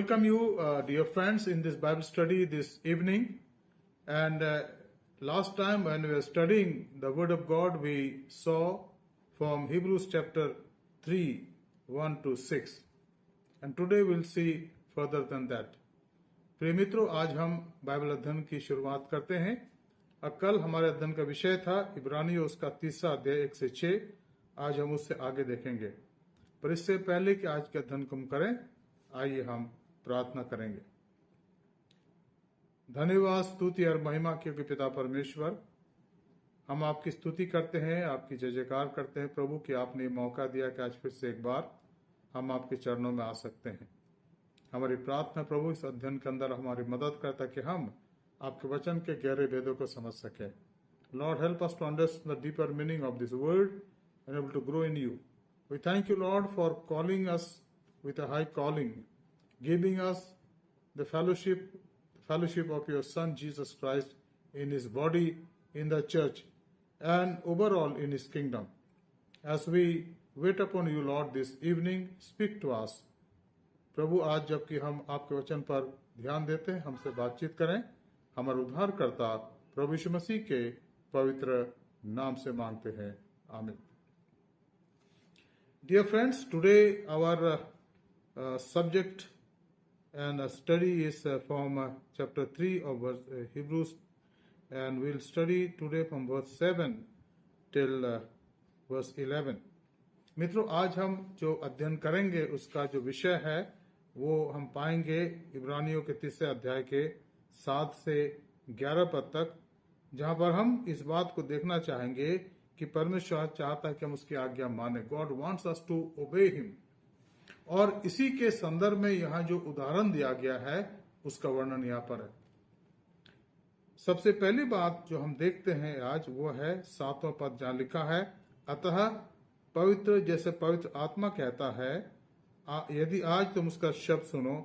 welcome you, dear friends, in this Bible study this evening. And last time when we were studying the Word of God, we saw from Hebrews chapter 3, 1 to 6. And today we'll see further than that. प्रिय मित्रों, आज हम Bible अध्ययन की शुरुआत करते हैं। और कल हमारे अध्ययन का विषय था इब्रानियों उसका 3 अध्याय 1 से 6। आज हम उससे आगे देखेंगे, पर इससे पहले कि आज के अध्ययन को हम करें, आइए हम प्रार्थना करेंगे। धन्यवाद, स्तुति और महिमा के पिता परमेश्वर, हम आपकी स्तुति करते हैं, आपकी जय जयकार करते हैं प्रभु कि आपने मौका दिया कि आज फिर से एक बार हम आपके चरणों में आ सकते हैं। हमारी प्रार्थना प्रभु इस अध्ययन के अंदर हमारी मदद करता कि हम आपके वचन के गहरे भेदों को समझ सके। Lord help us to understand the deeper meaning of this word and able to grow in you. We thank you Lord for calling us with a high calling, giving us the fellowship of your Son Jesus Christ in his body, in the church, and overall in his kingdom. As we wait upon you, Lord, this evening, speak to us. प्रभु, आज जबकि हम आपके वचन पर ध्यान देते हैं, हमसे बातचीत करें। हमारे उद्धारकर्ता प्रभु यीशु मसीह के पवित्र नाम से मांगते हैं, आमीन। Dear friends, today our subject and study is from chapter 3 of Hebrews, and we'll study today from verse 7 till verse 11. मित्रों, आज हम जो अध्ययन करेंगे उसका जो विषय है वो हम पाएंगे इब्रानियों के 3 अध्याय के 7 से 11 पद तक, जहां पर हम इस बात को देखना चाहेंगे कि परमेश्वर चाहता है कि हम उसकी आज्ञा माने। God wants us to obey him. और इसी के संदर्भ में यहां जो उदाहरण दिया गया है उसका वर्णन यहां पर है। सबसे पहली बात जो हम देखते हैं आज वो है 7वां पद, जहां लिखा है, अतः पवित्र जैसे पवित्र आत्मा कहता है, यदि आज तुम उसका शब्द सुनो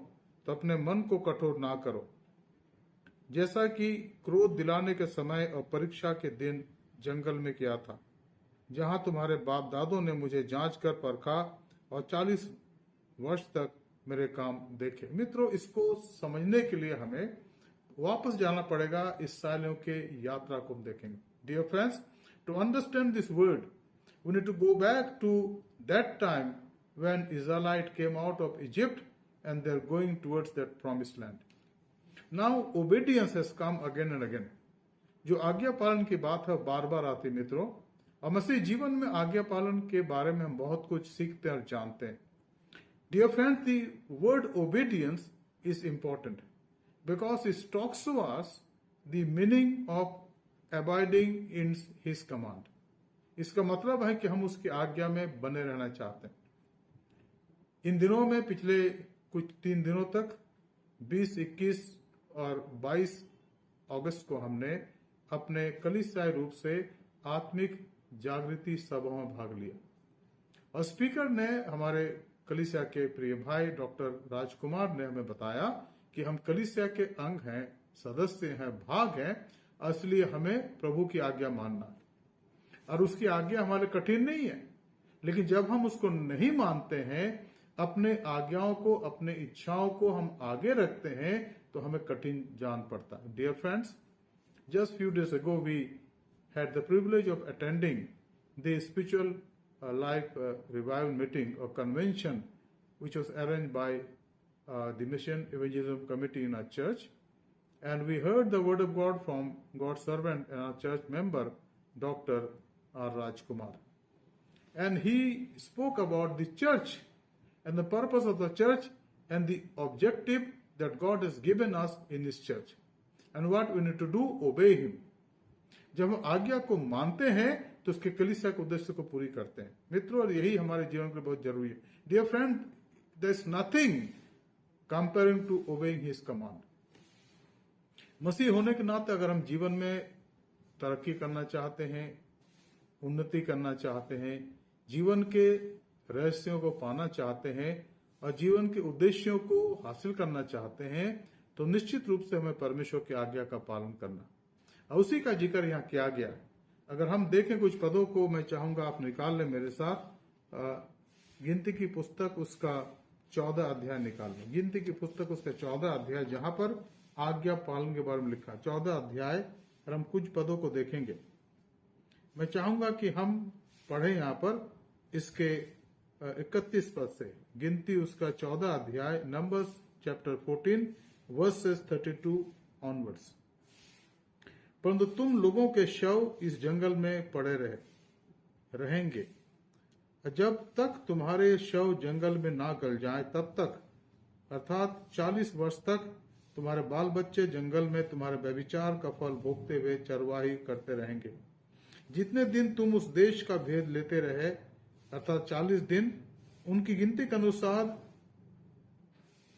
तो अपने मन को कठोर ना करो, जैसा कि क्रोध दिलाने के समय और परीक्षा के दिन जंगल में किया था, जहां तुम्हारे बाप दादों ने मुझे जांच कर परखा और 40 वर्ष तक मेरे काम देखे। मित्रों, इसको समझने के लिए हमें वापस जाना पड़ेगा, इसराइलियों के यात्रा को हम देखेंगे। Dear friends, to understand this word we need to go back to that time when Israelite came out of Egypt and they are going towards that promised land. Now obedience has come again and again. जो आज्ञा पालन की बात है बार बार आती है मित्रों, और मसीह जीवन में आज्ञा पालन के बारे में हम बहुत कुछ सीखते और जानते हैं। Dear friends, the word obedience is important because it talks to us the meaning of abiding in His command. इसका मतलब है कि हम उसकी आज्ञा में बने रहना चाहते हैं। इन दिनों में पिछले कुछ 3 दिनों तक 20, 21 और 22 अगस्त को हमने अपने कलीसियाई रूप से आत्मिक जागृति सभाओं में भाग लिया, और स्पीकर ने, हमारे कलीसिया के प्रिय भाई डॉक्टर राजकुमार ने हमें बताया कि हम कलीसिया के अंग हैं, सदस्य हैं, भाग हैं, इसलिए हमें प्रभु की आज्ञा मानना है। और उसकी आज्ञा हमारे कठिन नहीं है, लेकिन जब हम उसको नहीं मानते हैं, अपने आज्ञाओं को, अपने इच्छाओं को हम आगे रखते हैं, तो हमें कठिन जान पड़ता है। Dear friends, just few days ago we had the privilege of attending the spiritual life revival meeting or convention which was arranged by the Mission Evangelism Committee in our church, and we heard the word of God from God's servant and our church member Dr. R. Rajkumar, and he spoke about the church and the purpose of the church and the objective that God has given us in His church. And what we need to do, obey him. जब हम आज्ञा को मानते हैं तो उसके कलीसिया के उद्देश्य को पूरी करते हैं मित्रों, और यही हमारे जीवन के लिए बहुत जरूरी है। Dear friend, there is nothing comparing to obeying his command. मसीह होने के नाते अगर हम जीवन में तरक्की करना चाहते हैं, उन्नति करना चाहते हैं, जीवन के रहस्यों को पाना चाहते हैं और जीवन के उद्देश्यों को हासिल करना चाहते हैं, तो निश्चित रूप से हमें परमेश्वर की आज्ञा का पालन करना, और उसी का जिक्र यहाँ किया गया। अगर हम देखें कुछ पदों को, मैं चाहूंगा आप निकाल लें मेरे साथ। गिनती की पुस्तक उसका 14 अध्याय निकाल लें। गिनती की पुस्तक उसका 14 अध्याय, जहां पर आज्ञा पालन के बारे में लिखा 14 अध्याय, और हम कुछ पदों को देखेंगे। मैं चाहूंगा कि हम पढ़े यहाँ पर इसके 31 पद से। गिनती उसका 14 अध्याय, नंबर्स चैप्टर 14 वर्सेस 32 ऑनवर्ड्स। परंतु तुम लोगों के शव इस जंगल में पड़े रहेंगे जब तक तुम्हारे शव जंगल में ना गल जाए, तब तक, अर्थात 40 वर्ष तक तुम्हारे बाल बच्चे जंगल में तुम्हारे व्यभिचार का फल भोगते हुए चरवाही करते रहेंगे। जितने दिन तुम उस देश का भेद लेते रहे, अर्थात 40 दिन, उनकी गिनती के अनुसार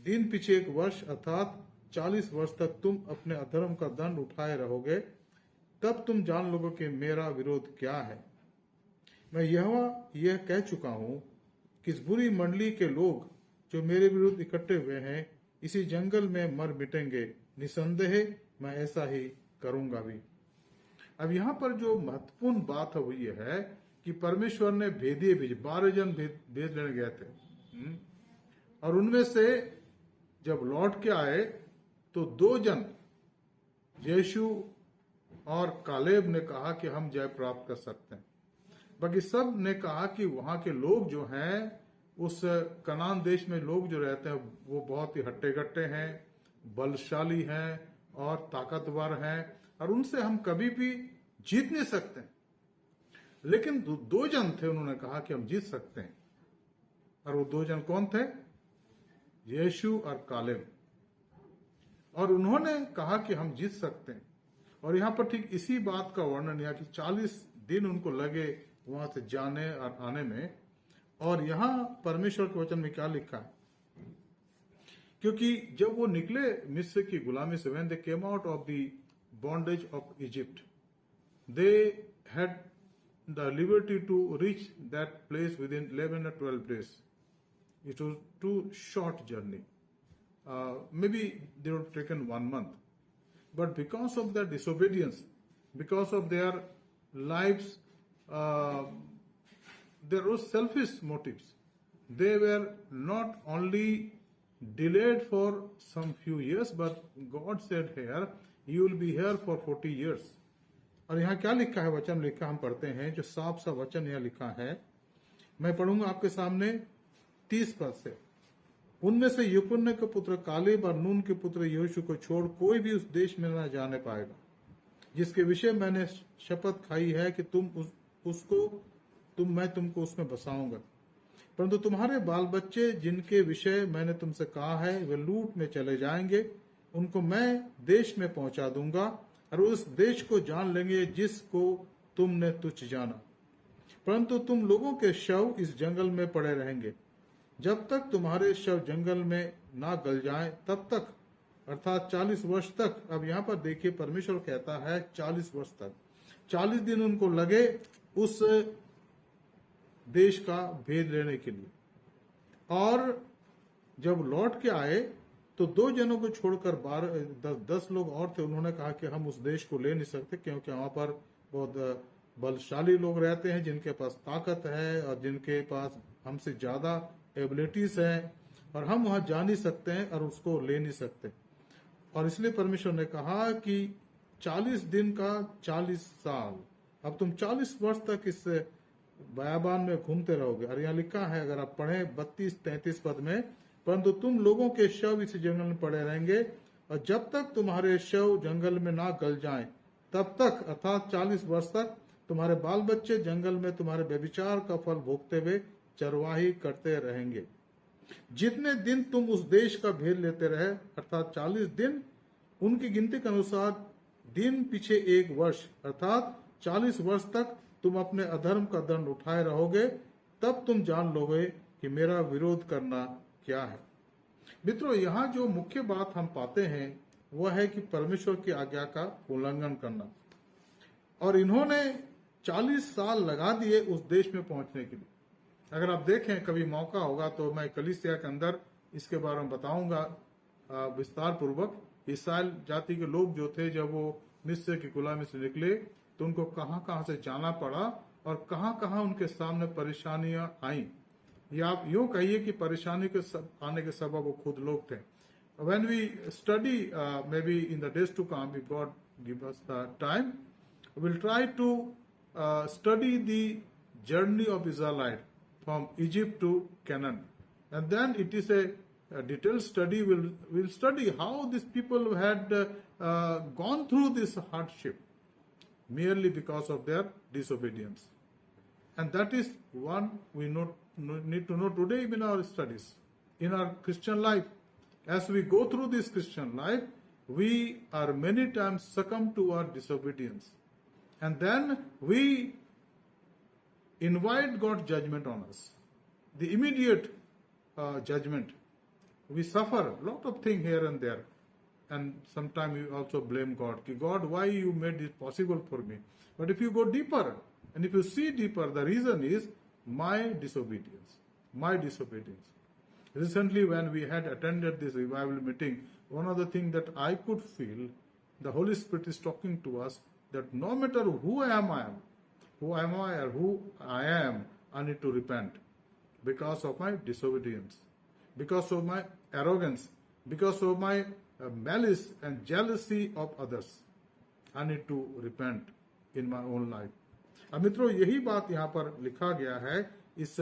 दिन पीछे 1 वर्ष, अर्थात 40 वर्ष तक तुम अपने अधर्म का दंड उठाए रहोगे। तब तुम जान लोगे कि मेरा विरोध क्या है। मैं यह कह चुका हूं कि इस बुरी मंडली के लोग जो मेरे विरुद्ध इकट्ठे हुए हैं, इसी जंगल में मर मिटेंगे। निसंदेह मैं ऐसा ही करूंगा भी। अब यहाँ पर जो महत्वपूर्ण बात है वो ये है कि परमेश्वर ने भेदिए भेजे, 12 जन भेद लेने गए थे, और उनमें से जब लौट के आए तो 2 जन, यीशु और कालेब, ने कहा कि हम जय प्राप्त कर सकते हैं। बाकी सब ने कहा कि वहां के लोग जो हैं, उस कनान देश में लोग जो रहते हैं, वो बहुत ही हट्टे गट्टे हैं, बलशाली हैं और ताकतवर हैं, और उनसे हम कभी भी जीत नहीं सकते। लेकिन 2 जन थे, उन्होंने कहा कि हम जीत सकते हैं। और वो 2 जन कौन थे? यीशु और कालेब। और उन्होंने कहा कि हम जीत सकते हैं। और यहाँ पर ठीक इसी बात का वर्णन यह कि 40 दिन उनको लगे वहां से जाने और आने में। और यहां परमेश्वर के वचन में क्या लिखा है? क्योंकि जब वो निकले मिस्र की गुलामी से, when they came out of the bondage of Egypt, they had the liberty to reach that place within 11 or 12 days. It was too short journey. Maybe they would have taken 1 month. But because of their disobedience, because of their lives, there were selfish motives. They were not only delayed for some few years, but God said here, you will be here for 40 years. और यहाँ क्या लिखा है? वचन लिखा, हम पढ़ते हैं, जो साफ सा वचन यहाँ लिखा है। मैं पढ़ूंगा आपके सामने 30 पद से। उनमें से युपुन्ने के पुत्र कालेब और नून के पुत्र यहोशू को छोड़ कोई भी उस देश में न जाने पाएगा, जिसके विषय मैंने शपथ खाई है कि मैं तुमको उसमें बसाऊंगा। परंतु तुम्हारे बाल बच्चे, जिनके विषय मैंने तुमसे कहा है, वे लूट में चले जाएंगे। उनको मैं देश में पहुंचा दूंगा और उस देश को जान लेंगे जिसको तुमने तुच्छ जाना। परंतु तुम लोगों के शव इस जंगल में पड़े रहेंगे जब तक तुम्हारे शव जंगल में ना गल जाएं, तब तक, अर्थात 40 वर्ष तक। अब यहाँ पर देखिए, परमेश्वर कहता है 40 वर्ष तक। 40 दिन उनको लगे उस देश का भेद लेने के लिए। और जब लौट के आए तो 2 जनों को छोड़कर 10 लोग और थे। उन्होंने कहा कि हम उस देश को ले नहीं सकते, क्योंकि वहां पर बहुत बलशाली लोग रहते हैं, जिनके पास ताकत है और जिनके पास हमसे ज्यादा एबिलिटीज है, और हम वहां जा नहीं सकते हैं और उसको ले नहीं सकते। और इसलिए परमेश्वर ने कहा कि 40 दिन का 40 साल, अब तुम 40 वर्ष तक इस बयाबान में घूमते रहोगे। और यहाँ लिखा है, अगर आप पढ़ें 32-33 पद में, परंतु तुम लोगों के शव इस जंगल में पड़े रहेंगे, और जब तक तुम्हारे शव जंगल में ना गल जाएं, तब तक, अर्थात 40 वर्ष तक, तुम्हारे बाल बच्चे जंगल में तुम्हारे व्यभिचार का फल भोगते हुए चरवाही करते रहेंगे। जितने दिन तुम उस देश का भेद लेते रहे, अर्थात 40 दिन, उनकी गिनती के अनुसार दिन पीछे 1 वर्ष, अर्थात 40 वर्ष तक तुम अपने अधर्म का दंड उठाए रहोगे। तब तुम जान लोगे कि मेरा विरोध करना क्या है। मित्रों, यहाँ जो मुख्य बात हम पाते हैं वह है कि परमेश्वर की आज्ञा का उल्लंघन करना। और इन्होंने 40 साल लगा दिए उस देश में पहुंचने के लिए। अगर आप देखें, कभी मौका होगा तो मैं कलीसिया के अंदर इसके बारे में बताऊंगा विस्तार पूर्वक। इस्राएल जाति के लोग जो थे, जब वो मिस्र की गुलामी से निकले, तो उनको कहां कहां से जाना पड़ा और कहां कहां उनके सामने परेशानियां आई। या आप यूं कहिए कि परेशानी के आने के सबब वो खुद लोग थे. When we study, maybe in the days to come, if God give us the time, we'll try to study the journey of Israelite from Egypt to Canaan, and then it is a detailed study. We'll study how these people had gone through this hardship merely because of their disobedience. And that is one we need to know today in our studies, in our Christian life. As we go through this Christian life, we are many times succumb to our disobedience. And then we invite God's judgment on us. The immediate judgment. We suffer a lot of things here and there. And sometimes we also blame God. God, why you made it possible for me? But if you go deeper, and if you see deeper, the reason is my disobedience. My disobedience. Recently, when we had attended this revival meeting, one of the things that I could feel, the Holy Spirit is talking to us that no matter who I am or who I am, I need to repent because of my disobedience, because of my arrogance, because of my malice and jealousy of others. I need to repent in my own life. अब मित्रों, यही बात यहाँ पर लिखा गया है इस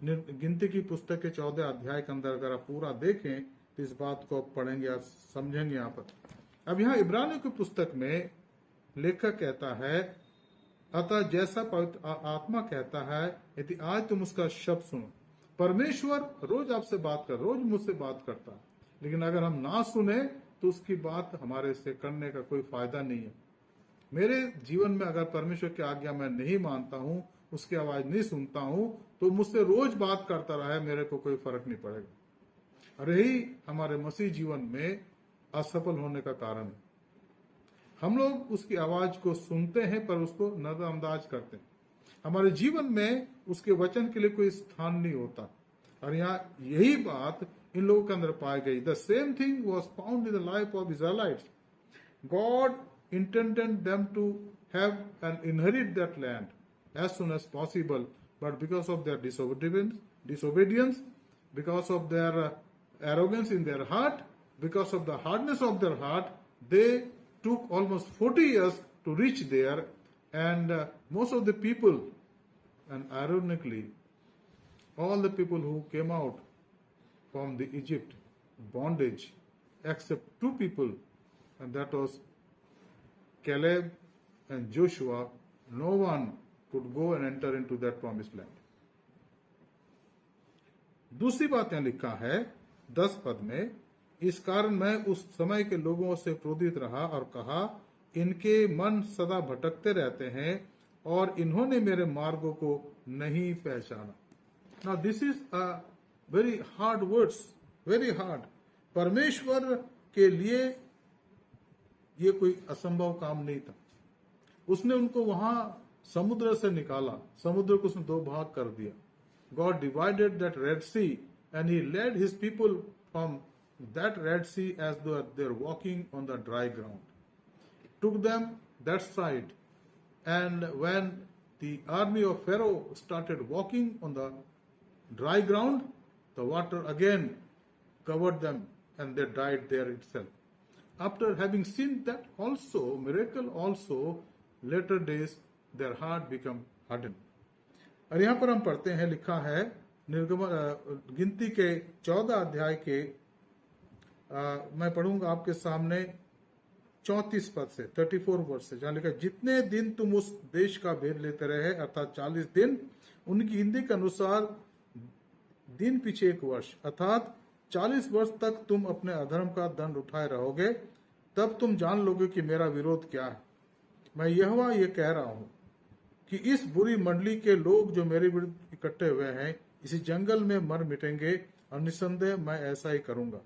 गिनती की पुस्तक के 14 अध्याय के अंदर. अगर आप पूरा देखें तो इस बात को पढ़ेंगे और समझेंगे यहाँ पर. अब यहाँ इब्रानियों की पुस्तक में लेखक कहता है, अतः जैसा पवित्र आत्मा कहता है, यदि आज तुम उसका शब्द सुनो. परमेश्वर रोज आपसे बात कर, रोज मुझसे बात करता है, लेकिन अगर हम ना सुने तो उसकी बात हमारे से करने का कोई फायदा नहीं है. मेरे जीवन में अगर परमेश्वर की आज्ञा मैं नहीं मानता हूं, उसकी आवाज नहीं सुनता हूं, तो मुझसे रोज बात करता रहा है, मेरे को कोई फर्क नहीं पड़ेगा. और यही हमारे मसीह जीवन में असफल होने का कारण है. हम लोग उसकी आवाज को सुनते हैं पर उसको नजरअंदाज करते हैं. हमारे जीवन में उसके वचन के लिए कोई स्थान नहीं होता. और यहाँ यही बात इन लोगों के अंदर पाई गई. The same thing was found in the life of Israelites. God intended them to have and inherit that land as soon as possible, but because of their disobedience, because of their arrogance in their heart, because of the hardness of their heart, they took almost 40 years to reach there. And most of the people, and ironically, all the people who came out from the Egypt bondage, except two people, and that was Caleb and Joshua, no one could go and enter into that promised land. दूसरी बात यहां लिखा है 10 पद में, इस कारण मैं उस समय के लोगों से क्रोधित रहा और कहा, इनके मन सदा भटकते रहते हैं और इन्होंने मेरे मार्गों को नहीं पहचाना. Now this is a very hard words, very hard. परमेश्वर के लिए ये कोई असंभव काम नहीं था. उसने उनको वहां समुद्र से निकाला, समुद्र को उसने दो भाग कर दिया. God divided that Red Sea and he led his people from that Red Sea as though they're walking on the dry ground. Took them that side, and when the army of Pharaoh started walking on the dry ground, the water again covered them and they died there itself. After having seen that also, miracle also, later days their heart become hardened. और यहाँ पर हम पढ़ते हैं, लिखा है गिनती के 14 अध्याय के मैं पढ़ूंगा आपके सामने 34 पद से 34 वर्ष से, जहाँ लिखा, जितने दिन तुम उस देश का भेद लेते रहे, अर्थात 40 दिन, उनकी गिनती के अनुसार दिन पीछे 1 वर्ष, अर्थात 40 वर्ष तक तुम अपने अधर्म का दंड उठाए रहोगे. तब तुम जान लोगे कि मेरा विरोध क्या है. मैं यहोवा ये कह रहा हूं कि इस बुरी मंडली के लोग जो मेरे विरुद्ध इकट्ठे हुए हैं, इसी जंगल में मर मिटेंगे, और निसंदेह मैं ऐसा ही करूंगा.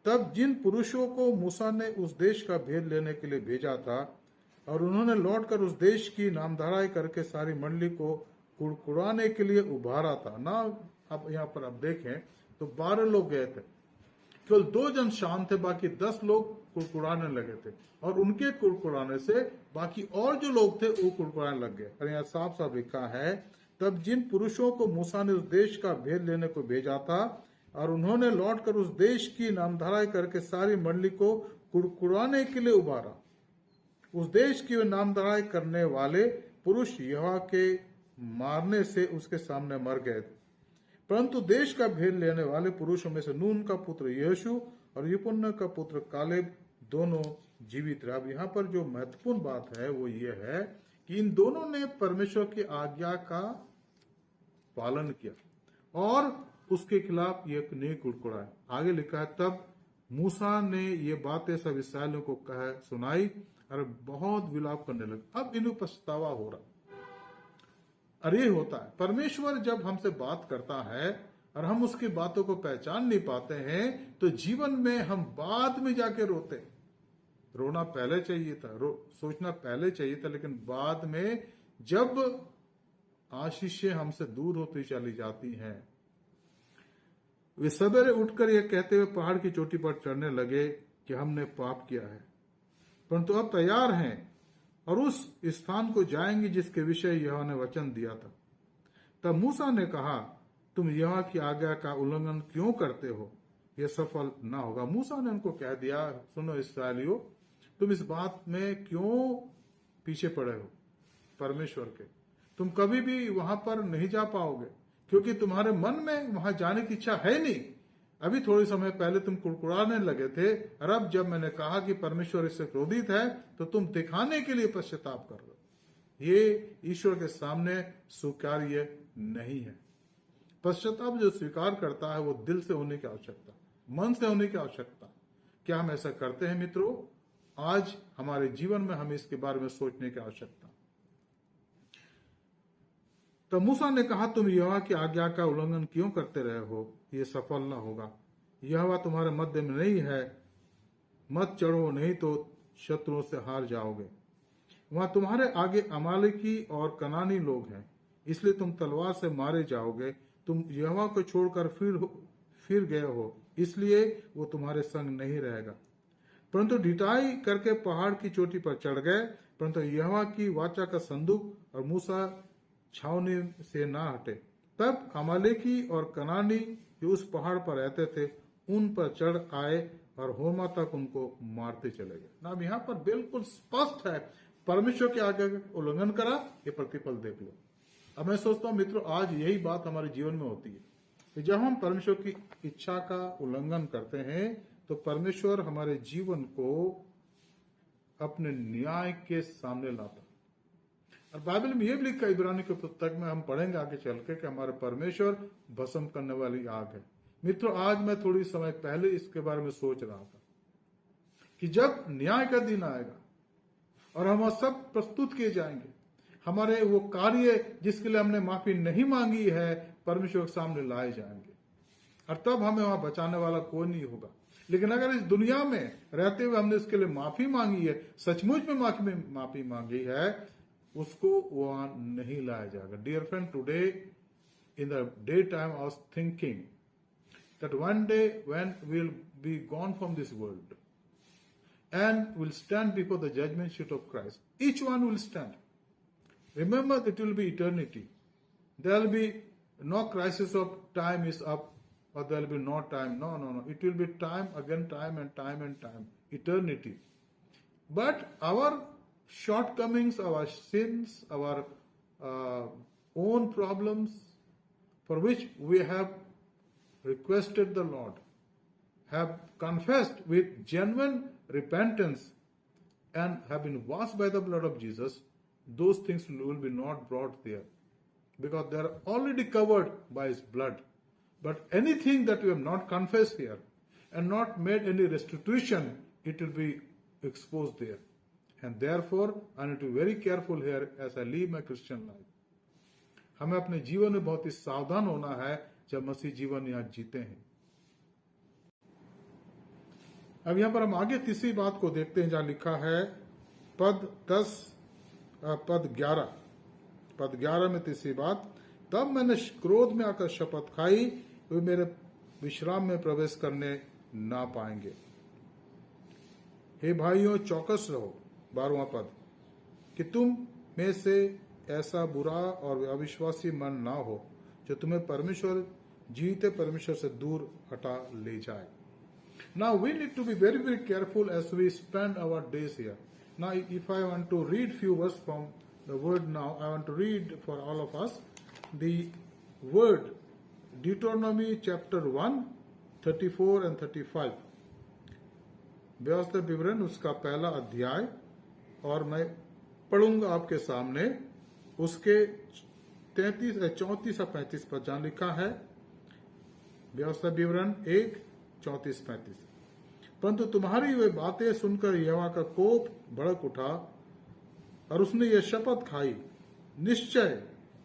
तब जिन पुरुषों को मूसा ने उस देश का भेद लेने के लिए भेजा था, और उन्होंने लौटकर उस देश की नामधराई करके सारी मंडली को कुड़कुड़ाने के लिए उभारा था ना. अब यहाँ पर आप देखें तो 12 लोग गए थे, केवल 2 जन शांत थे, बाकी 10 लोग कुड़कुड़ाने लगे थे, और उनके कुड़कुड़ाने से बाकी और जो लोग थे वो कुड़कुड़ाने लग गए. और यहाँ साफ साफ लिखा है, तब जिन पुरुषों को मूसा ने उस देश का भेद लेने को भेजा था और उन्होंने लौटकर उस देश की नामधराई करके सारी मंडली को कुड़कुड़ाने के लिए उभारा, उस देश की वे नामधराई करने वाले पुरुष यहोवा के मारने से उसके सामने मर गए थे। परंतु देश का भेद लेने वाले पुरुषों में से नून का पुत्र यहोशू और यपुन्ने का पुत्र कालेब दोनों जीवित रहे। अब यहाँ पर जो महत्वपूर्ण बात है वो ये है कि इन दोनों ने परमेश्वर की आज्ञा का पालन किया और उसके खिलाफ ये नहीं कुड़कुड़ाए। आगे लिखा है, तब मूसा ने ये बातें सब इस्राएलियों को कह सुनाई और बहुत विलाप करने लगे। अब इन्हें पछतावा हो रहा। और ये होता है, परमेश्वर जब हमसे बात करता है और हम उसकी बातों को पहचान नहीं पाते हैं तो जीवन में हम बाद में जाके रोते। रोना पहले चाहिए था, सोचना पहले चाहिए था, लेकिन बाद में जब आशीषें हमसे दूर होती चली जाती हैं। वे सवेरे उठकर यह कहते हुए पहाड़ की चोटी पर चढ़ने लगे कि हमने पाप किया है, परंतु अब तैयार हैं और उस स्थान को जाएंगे जिसके विषय यहोवा ने वचन दिया था। तब मूसा ने कहा, तुम यहोवा की आज्ञा का उल्लंघन क्यों करते हो? यह सफल ना होगा। मूसा ने उनको कह दिया, सुनो इस्राएलियों, तुम इस बात में क्यों पीछे पड़े हो परमेश्वर के? तुम कभी भी वहां पर नहीं जा पाओगे क्योंकि तुम्हारे मन में वहां जाने की इच्छा है नहीं। अभी थोड़े समय पहले तुम कुड़कुड़ाने लगे थे और अब जब मैंने कहा कि परमेश्वर इससे क्रोधित है तो तुम दिखाने के लिए पश्चाताप कर रहे। ये ईश्वर के सामने स्वीकार्य नहीं है। पश्चाताप जो स्वीकार करता है वो दिल से होने की आवश्यकता, मन से होने की आवश्यकता। क्या हम ऐसा करते हैं मित्रों? आज हमारे जीवन में हमें इसके बारे में सोचने की आवश्यकता। तब मूसा ने कहा, तुम यहोवा की आज्ञा का उल्लंघन क्यों करते रहे हो? ये सफल न होगा। यहोवा तुम्हारे मध्य में नहीं है, मत चढ़ो, नहीं तो शत्रुओं से हार जाओगे। वहां तुम्हारे आगे अमालेकी और कनानी लोग हैं, इसलिए तुम तलवार से मारे जाओगे। तुम यहोवा को छोड़कर फिर गए हो, इसलिए वो तुम्हारे संग नहीं रहेगा। परंतु ढिठाई करके पहाड़ की चोटी पर चढ़ गए, परंतु यहोवा की वाचा का संदूक और मूसा छावनी से ना हटे। तब अमालेकी और कनानी जो उस पहाड़ पर रहते थे उन पर चढ़ आए और होमा तक उनको मारते चले गए। ना यहाँ पर बिल्कुल स्पष्ट है, परमेश्वर के आज्ञा का उल्लंघन करा, ये प्रतिफल देख लो। अब मैं सोचता हूँ मित्रों, आज यही बात हमारे जीवन में होती है कि जब हम परमेश्वर की इच्छा का उल्लंघन करते हैं तो परमेश्वर हमारे जीवन को अपने न्याय के सामने लाता। और बाइबल में यह भी लिखा है, इब्रानी की पुस्तक में हम पढ़ेंगे आगे चल के कि हमारे परमेश्वर भस्म करने वाली आग है। मित्रों, आज मैं थोड़ी समय पहले इसके बारे में सोच रहा था कि जब न्याय का दिन आएगा और हम सब प्रस्तुत किए जाएंगे, हमारे वो कार्य जिसके लिए हमने माफी नहीं मांगी है परमेश्वर के सामने लाए जाएंगे और तब हमें वहां बचाने वाला कोई नहीं होगा। लेकिन अगर इस दुनिया में रहते हुए हमने इसके लिए माफी मांगी है, सचमुच में माफी मांगी है, उसको वहां नहीं लाया जाएगा। Dear friend, today in the day time I was thinking that one day when we will be gone from this world and will stand before the judgment seat of Christ. Each one will stand. Remember, it will be eternity. There will be no crisis of time is up or there will be no time. No. It will be time again, time and time and time. Eternity. But our shortcomings, our sins, our own problems for which we have requested the Lord, have confessed with genuine repentance and have been washed by the blood of Jesus, those things will be not brought there because they are already covered by His blood. But anything that we have not confessed here and not made any restitution, it will be exposed there. And therefore, I need to be very careful here as I live my Christian life. हमें अपने जीवन में बहुत ही सावधान होना है जब मसीह जीवन यहाँ जीते हैं। अब यहां पर हम आगे तीसरी बात को देखते हैं जहां लिखा है पद 11 में तीसरी बात, तब मैंने क्रोध में आकर शपथ खाई वे मेरे विश्राम में प्रवेश करने ना पाएंगे। हे भाइयों, चौकस रहो, 12वां पद, कि तुम में से ऐसा बुरा और अविश्वासी मन ना हो जो तुम्हें परमेश्वर जीते परमेश्वर से दूर हटा ले जाए. Now we need to be very, very careful as we spend our days here. Now if I want to read few words from the word now, I want to read for all of us the word Deuteronomy chapter 1, 34 and 35. व्यवस्था विवरण उसका पहला अध्याय, और मैं पढ़ूंगा आपके सामने उसके 34 और 35 पर जहां लिखा है व्यवस्था विवरण 1, 34-35. परंतु तुम्हारी वे बातें सुनकर यहोवा का कोप भड़क उठा और उसने ये शपथ खाई, निश्चय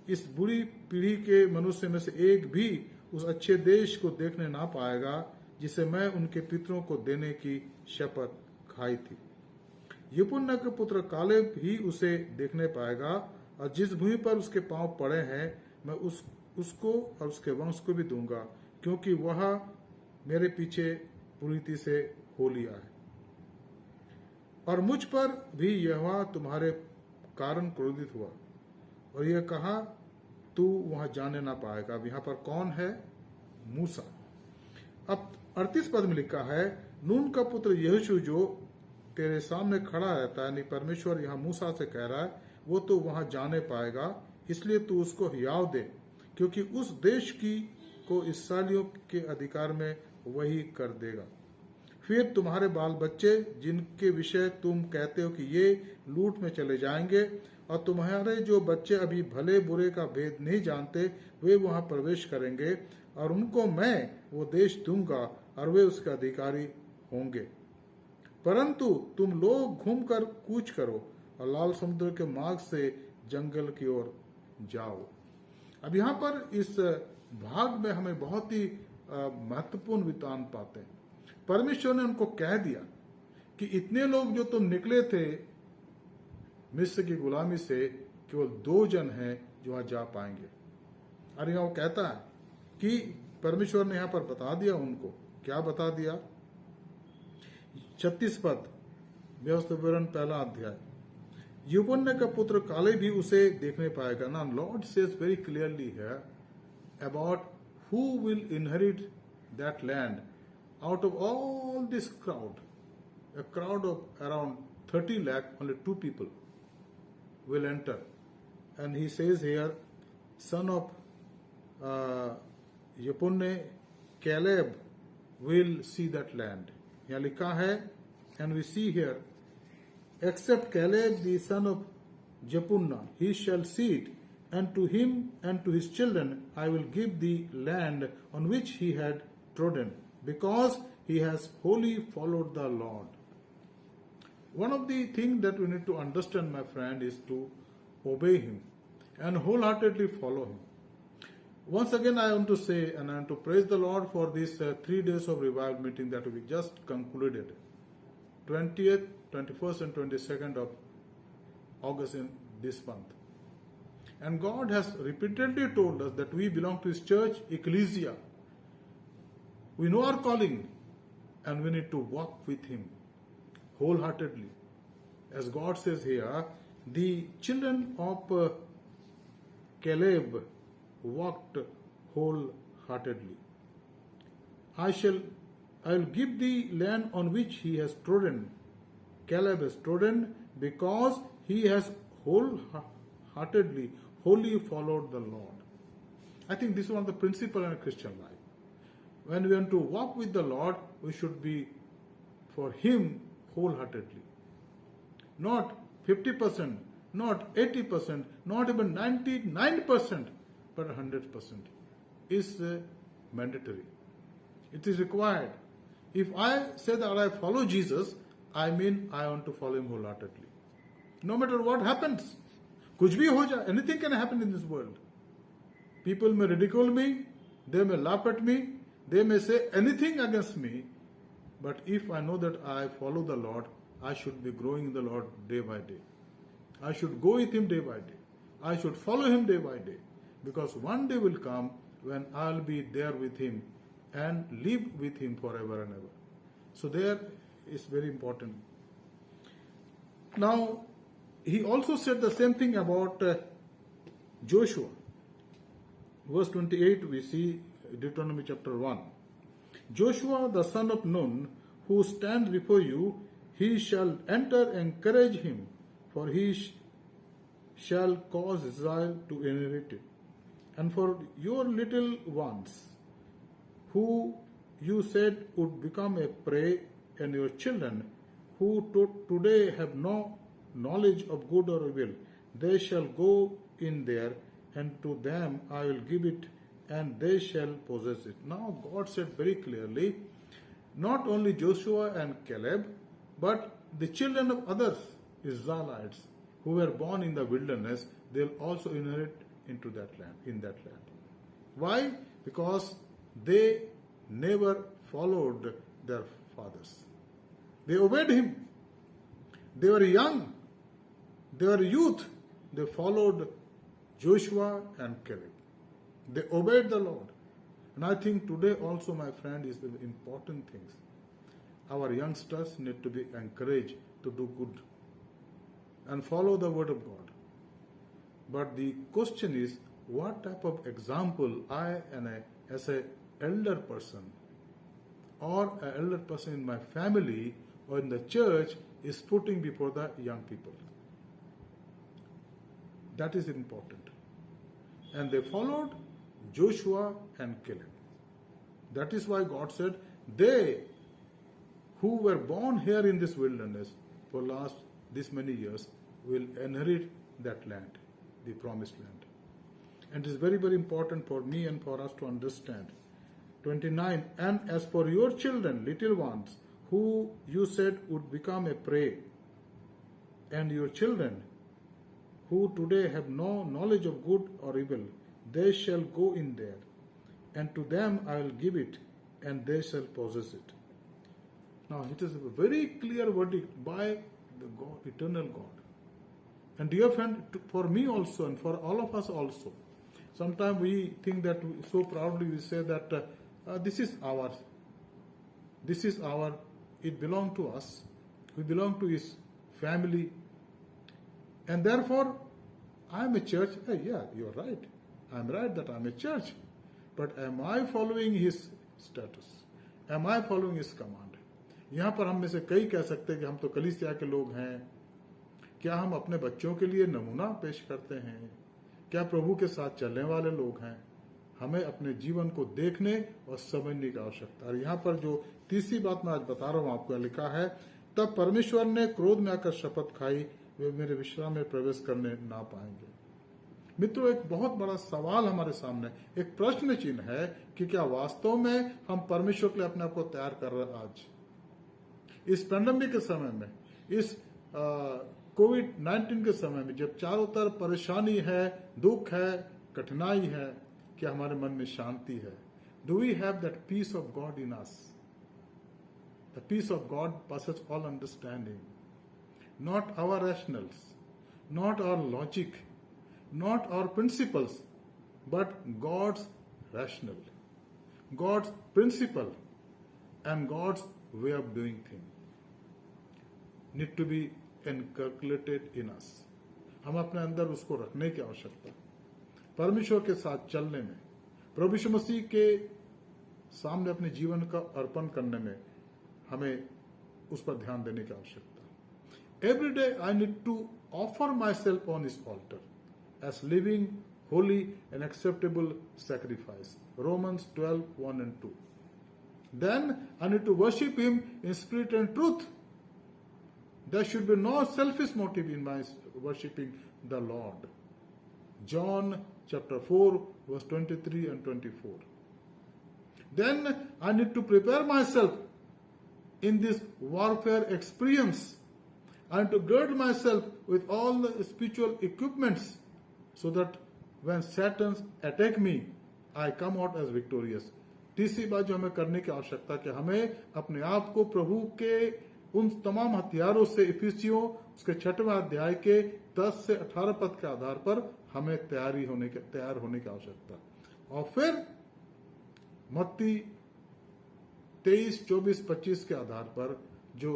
इस बुरी पीढ़ी के मनुष्य में से एक भी उस अच्छे देश को देखने ना पाएगा जिसे मैं उनके पितरों को देने की शपथ खाई थी. यपुन्ना के पुत्र कालेब ही उसे देखने पाएगा, और जिस भूमि पर उसके पांव पड़े हैं मैं उसको और उसके वंश को भी दूंगा, क्योंकि वह मेरे पीछे पूरी रीति से हो लिया है. और मुझ पर भी यहोवा तुम्हारे कारण क्रोधित हुआ और यह कहा, तू वहां जाने ना पाएगा. अब यहाँ पर कौन है? मूसा. अब 38 पद में लिखा है, नून का पुत्र यहोशू जो तेरे सामने खड़ा रहता है, यानी परमेश्वर यहाँ मूसा से कह रहा है, वो तो वहां जाने पाएगा, इसलिए तू उसको हियाव दे, क्योंकि उस देश की को इस्राएलियों के अधिकार में वही कर देगा. फिर तुम्हारे बाल बच्चे जिनके विषय तुम कहते हो कि ये लूट में चले जाएंगे, और तुम्हारे जो बच्चे अभी भले बुरे का भेद नहीं जानते, वे वहां प्रवेश करेंगे, और उनको मैं वो देश दूंगा और वे उसके अधिकारी होंगे. परंतु तुम लोग घूमकर कूच करो और लाल समुद्र के मार्ग से जंगल की ओर जाओ. अब यहाँ पर इस भाग में हमें बहुत ही महत्वपूर्ण विधान पाते हैं. परमेश्वर ने उनको कह दिया कि इतने लोग जो तुम निकले थे मिस्र की गुलामी से, केवल 2 जन हैं जो वहां जा पाएंगे. और यहाँ वो कहता है कि परमेश्वर ने यहाँ पर बता दिया उनको. क्या बता दिया? 36 पद व्यवस्था विवरण पहला अध्याय. यपुन्ने का पुत्र काले भी उसे देखने पाएगा. ना Lord says very clearly here about who will inherit that land out of all this crowd. A crowd of around 30 lakh, only 2 people will enter. And he says here, son of Yephunneh, Caleb will see that land. यहाँ लिखा है, and we see here, except Caleb the son of Jephunneh, he shall see it, and to him and to his children I will give the land on which he had trodden, because he has wholly followed the Lord. One of the things that we need to understand, my friend, is to obey him and wholeheartedly follow him. Once again, I want to say and I want to praise the Lord for this 3 days of revival meeting that we just concluded, 20th, 21st and 22nd of August in this month. And God has repeatedly told us that we belong to His church, ecclesia. We know our calling and we need to walk with Him wholeheartedly. As God says here, the children of Caleb walked wholeheartedly. I will give the land on which he has trodden. Caleb has trodden because he has wholeheartedly, wholly followed the Lord. I think this is one of the principles in a Christian life. When we want to walk with the Lord, we should be for Him wholeheartedly. Not 50%, not 80%, not even 99%, but 100% is mandatory. It is required. If I say that I follow Jesus, I mean I want to follow Him wholeheartedly. No matter what happens, kuch bhi ho jaye, anything can happen in this world. People may ridicule me, they may laugh at me, they may say anything against me, but if I know that I follow the Lord, I should be growing in the Lord day by day. I should go with Him day by day. I should follow Him day by day. Because one day will come when I'll be there with Him and live with Him forever and ever. So there is very important. Now, He also said the same thing about Joshua, verse 28, we see Deuteronomy chapter 1. Joshua the son of Nun, who stands before you, he shall enter, encourage him, for he shall cause Israel to inherit it. And for your little ones, who you said would become a prey, and your children, who today have no knowledge of good or evil, they shall go in there, and to them I will give it, and they shall possess it. Now God said very clearly, not only Joshua and Caleb, but the children of others, Israelites, who were born in the wilderness, they'll also inherit into that land, in that land. Why? Because they never followed their fathers. They obeyed him. They were young. They were youth. They followed Joshua and Caleb. They obeyed the Lord. And I think today also, my friend, is the important things. Our youngsters need to be encouraged to do good and follow the word of God. But the question is, what type of example I as an elder person or an elder person in my family or in the church is putting before the young people. That is important. And they followed Joshua and Caleb. That is why God said, they who were born here in this wilderness for last this many years will inherit that land, the promised land. And it is very, very important for me and for us to understand. 29, and as for your children, little ones, who you said would become a prey, and your children, who today have no knowledge of good or evil, they shall go in there, and to them I will give it, and they shall possess it. Now, it is a very clear verdict by the God, eternal God. And dear friend, for me also and for all of us also, sometimes we think that so proudly we say that this is ours. This is our, it belongs to us. We belong to his family. And therefore, I am a church. Hey, yeah, you're right. I'm right that I'm a church. But am I following his status? Am I following his command? यहाँ पर हम में से कई कह सकते हैं कि हम तो कलीसिया के लोग हैं. क्या हम अपने बच्चों के लिए नमूना पेश करते हैं? क्या प्रभु के साथ चलने वाले लोग हैं? हमें अपने जीवन को देखने और समझने की आवश्यकता है. और यहाँ पर जो तीसरी बात मैं आज बता रहा हूँ आपको, लिखा है, तब परमेश्वर ने क्रोध में आकर शपथ खाई, वे मेरे विश्राम में प्रवेश करने ना पाएंगे. मित्रों, एक बहुत बड़ा सवाल हमारे सामने, एक प्रश्न चिन्ह है कि क्या वास्तव में हम परमेश्वर के लिए अपने आप को तैयार कर रहे हैं? आज इस पेंडेमिक के समय में, इस कोविड-19 के समय में, जब चारों तरफ परेशानी है, दुख है, कठिनाई है, क्या हमारे मन में शांति है? Do we have that peace of God in us? The peace of God passes all understanding. Not our rationals, not our logic, not our principles, but God's rational, God's principle, and God's way of doing things need to be inculcated in us. हम अपने अंदर उसको रखने की आवश्यकता. परमेश्वर के साथ चलने में, प्रभु यीशु मसीह के सामने अपने जीवन का अर्पण करने में हमें उस पर ध्यान देने की आवश्यकता. Every day I need to offer myself on his altar as living, holy and acceptable sacrifice. Romans 12:1 and 2. Then I need to worship him in spirit and truth. There should be no selfish motive in my worshiping the Lord. John chapter 4 verse 23 and 24. Then I need to prepare myself in this warfare experience. I need to gird myself with all the spiritual equipments so that when Satan attack me, I come out as victorious. तीसरी बात जो हमें करने की आवश्यकता है कि हमें अपने आप को प्रभु के उन तमाम हथियारों से, इफिसियों उसके 6वें अध्याय के 10 से 18 पद के आधार पर हमें तैयार होने की आवश्यकता. और फिर मत्ती 23, 24, 25 के आधार पर जो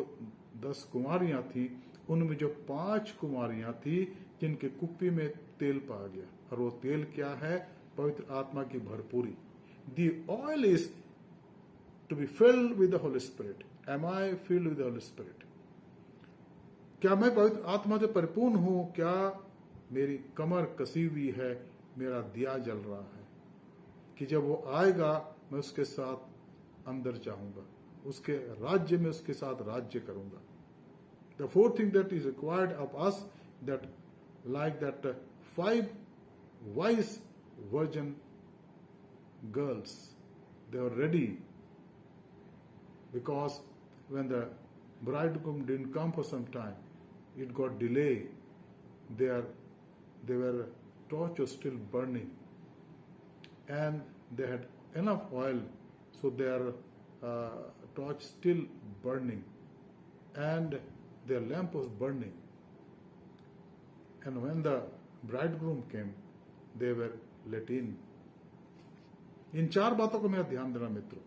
10 कुमारियां थी, उनमें जो 5 कुमारियां थी जिनके कुप्पी में तेल पा गया, और वो तेल क्या है? पवित्र आत्मा की भरपूरी। The oil is to be filled with the holy spirit. Am I filled with the holy spirit? क्या मैं पवित्र आत्मा से परिपूर्ण हूं? क्या मेरी कमर कसी हुई है? मेरा दिया जल रहा है कि जब वो आएगा मैं उसके साथ अंदर जाऊंगा, उसके राज्य में उसके साथ राज्य करूंगा। The fourth thing that is required of us, that like that 5 wise virgin girls, they were ready, because when the bridegroom didn't come for some time, it got delayed. Their torch was still burning, and they had enough oil, so their torch still burning, and their lamp was burning. And when the bridegroom came, they were let in. इन 4 बातों को मेरा ध्यान देना मित्रों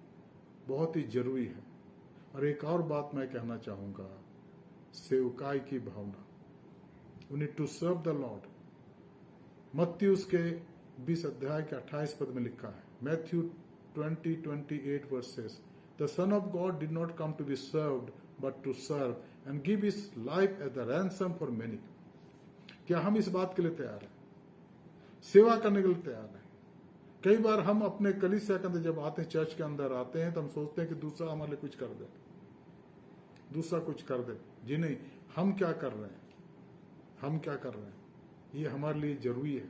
बहुत ही जरूरी है। और एक और बात मैं कहना चाहूंगा, सेवकाई की भावना। We need to serve the Lord. मत्ती उसके 20 अध्याय के 28 पद में लिखा है, Matthew 20:28 verses, The Son of God did not come to be served, but to serve and give his life as a ransom for many. क्या हम इस बात के लिए तैयार हैं? सेवा करने के लिए तैयार हैं? कई बार हम अपने कलीसिया के अंदर जब आते हैं, चर्च के अंदर आते हैं, तो हम सोचते हैं कि दूसरा हमारे लिए कुछ कर दे, दूसरा कुछ कर दे। जी नहीं, हम क्या कर रहे हैं? हम क्या कर रहे हैं? ये हमारे लिए जरूरी है।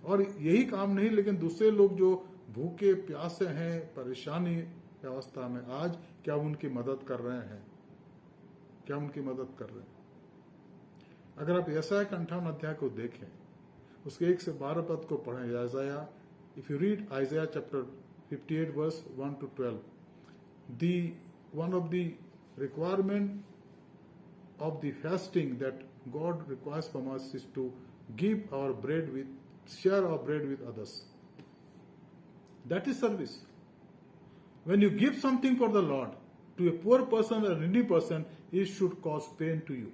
और यही काम नहीं, लेकिन दूसरे लोग जो भूखे प्यासे हैं, परेशानी की अवस्था में आज, क्या उनकी मदद कर रहे हैं? क्या उनकी मदद कर रहे हैं? अगर आप यशायाह के 58 अध्याय को देखें, उसके 1 से 12 पद को पढ़ें, Isaiah, if you read Isaiah chapter 58 verse 1 to 12, one of the requirement of the fasting that God requires from us is to share our bread with others. That is service. When you give something for the Lord to a poor person or a needy person, it should cause pain to you.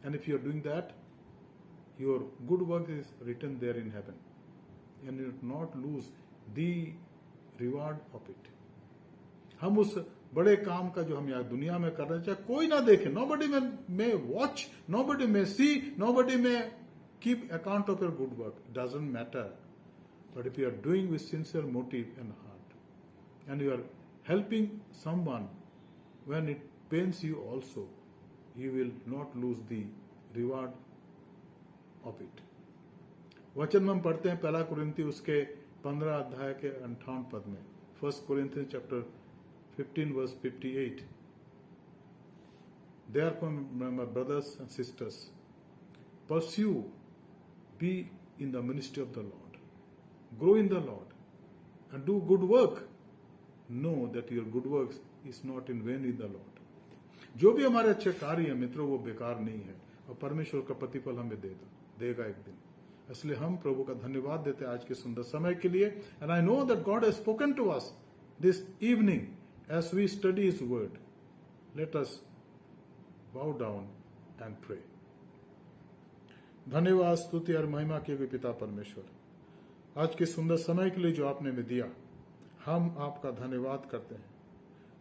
And if you are doing that, your good work is written there in heaven, and you will not lose the reward of it. हम उस बड़े काम का जो हम यहाँ दुनिया में कर रहे हैं, चाहे कोई ना देखे, nobody may watch, nobody may see, nobody may keep account of your good work, doesn't matter. But if you are doing with sincere motive and heart, and you are helping someone when it pains you also, you will not lose the reward of it. वचन में हम पढ़ते हैं 1 कुरिन्थी उसके 15 अध्याय के 58 पद में, 1 Corinthians chapter 15 verse 58. Therefore, my brothers and sisters, pursue, be in the ministry of the Lord, grow in the Lord, and do good work. Know that your good works is not in vain in the Lord. जो भी हमारे अच्छे कार्य हैं मित्रों, वो बेकार नहीं है, और परमेश्वर का प्रतिफल हमें देगा एक दिन। इसलिए हम प्रभु का धन्यवाद देते हैं आज के सुंदर समय के लिए। And I know that God has spoken to us this evening as we study his word. Let us bow down and pray. धन्यवाद, स्तुति और महिमा के भी पिता परमेश्वर, आज के सुंदर समय के लिए जो आपने हमें दिया, हम आपका धन्यवाद करते हैं।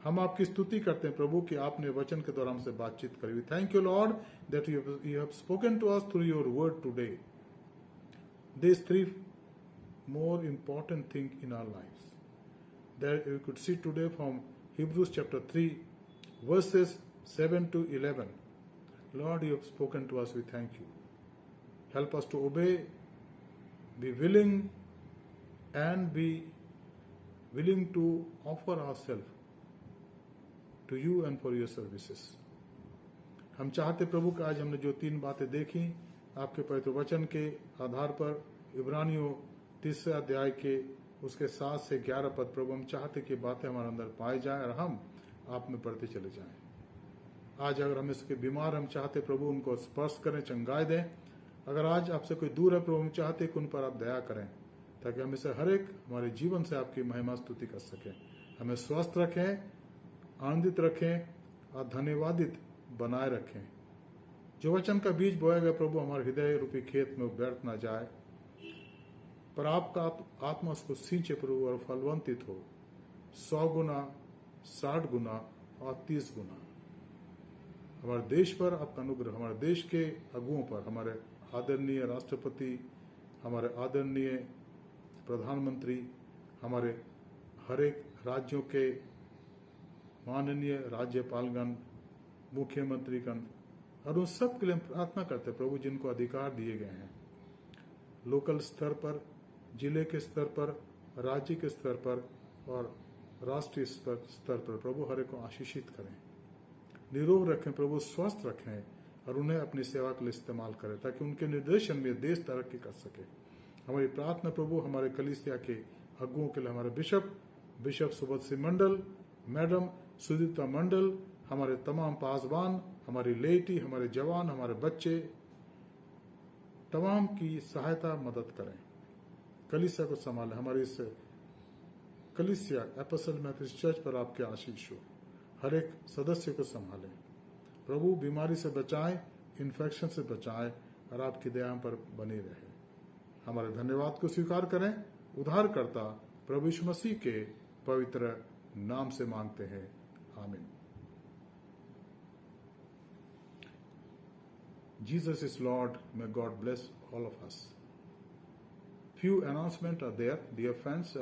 हम आपकी स्तुति करते हैं प्रभु कि आपने वचन के द्वारा हमसे बातचीत करी। Thank you Lord that you have spoken to us through your word today. These 3 more important things in our lives that we could see today from Hebrews chapter 3 verses 7 to 11. Lord, you have spoken to us, we thank you. Help us to obey, be willing, and be willing to offer ourselves to you and for your services. हम चाहते प्रभु कि आज हमने जो 3 बातें देखी आपके पवित्र वचन के आधार पर, इब्रानियों 3 अध्याय के उसके 7 से 11 पद, प्रभु हम चाहते कि बातें हमारे अंदर पाई जाए और हम आप में बढ़ते चले जाएं। आज अगर हम इसके बीमार, हम चाहते प्रभु उनको स्पर्श करें, चंगाई दें। अगर आज आपसे कोई दूर है प्रभु, हम चाहते कि उन पर आप दया करें, ताकि हम इसे हर एक हमारे जीवन से आपकी महिमा स्तुति कर सकें। हमें स्वस्थ रखें, आनंदित रखें और धन्यवादित बनाए रखें। जो वचन का बीज बोया गया प्रभु हमारे हृदय रूपी खेत में व्यर्थ ना जाए, पर आपका आत्मा उसको सींचे प्रभु और फलवंतित हो 100 गुना, 60 गुना और 30 गुना। हमारे देश पर आपका अनुग्रह, हमारे देश के अगुओं पर, हमारे आदरणीय राष्ट्रपति, हमारे आदरणीय प्रधानमंत्री, हमारे हर एक राज्यों के माननीय राज्यपालगण, मुख्यमंत्रीगण और उन सब के लिए हम प्रार्थना करते हैं प्रभु जिनको अधिकार दिए गए हैं, लोकल स्तर पर, जिले के स्तर पर, राज्य के स्तर पर और राष्ट्रीय स्तर पर प्रभु हर एक को आशीषित करें, निरोग रखें प्रभु, स्वस्थ रखें और उन्हें अपनी सेवा के लिए इस्तेमाल करें ताकि उनके निर्देशन में देश तरक्की कर सके। हमारी प्रार्थना प्रभु हमारे कलीसिया के अगुओं के लिए, हमारे बिशप सुबोध सिंह मंडल, मैडम सुदीप्ता मंडल, हमारे तमाम पासवान, हमारी लेटी, हमारे जवान, हमारे बच्चे, तमाम की सहायता मदद करें, कलीसिया को संभालें। हमारी इस कलीसिया एपोस्टल मेथोडिस्ट चर्च पर आपके आशीष हो, हर एक सदस्य को संभालें प्रभु, बीमारी से बचाएं, इन्फेक्शन से बचाएं और आपकी दया पर बनी रहे। हमारे धन्यवाद को स्वीकार करें, उद्धारकर्ता प्रभु यीशु मसीह के पवित्र नाम से मांगते हैं, आमीन। Jesus is Lord. May God bless all of us. Few announcements are there, dear friends.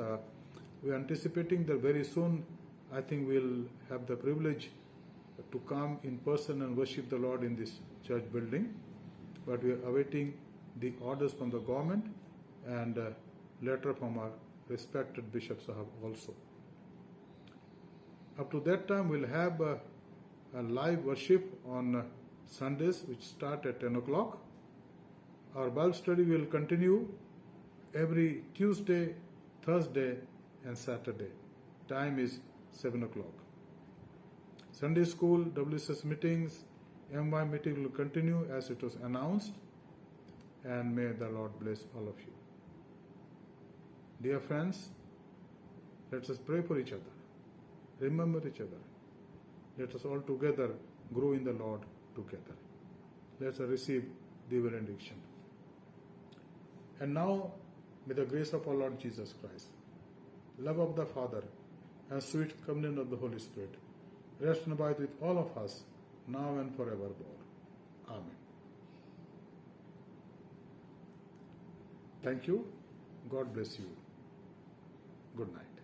We are anticipating that very soon, I think we'll have the privilege to come in person and worship the Lord in this church building. But we are awaiting the orders from the government and letter from our respected Bishop Sahab also. Up to that time, we'll have a live worship on Sundays, which start at 10 o'clock. Our Bible study will continue every Tuesday, Thursday, and Saturday. Time is 7 o'clock. Sunday school, WSS meetings, MY meeting will continue as it was announced. And may the Lord bless all of you. Dear friends, let us pray for each other. Remember each other. Let us all together grow in the Lord together. Let us receive the benediction. And now, may the grace of our Lord Jesus Christ, love of the Father, and sweet communion of the Holy Spirit rest and abide with all of us, now and forevermore. Amen. Thank you. God bless you. Good night.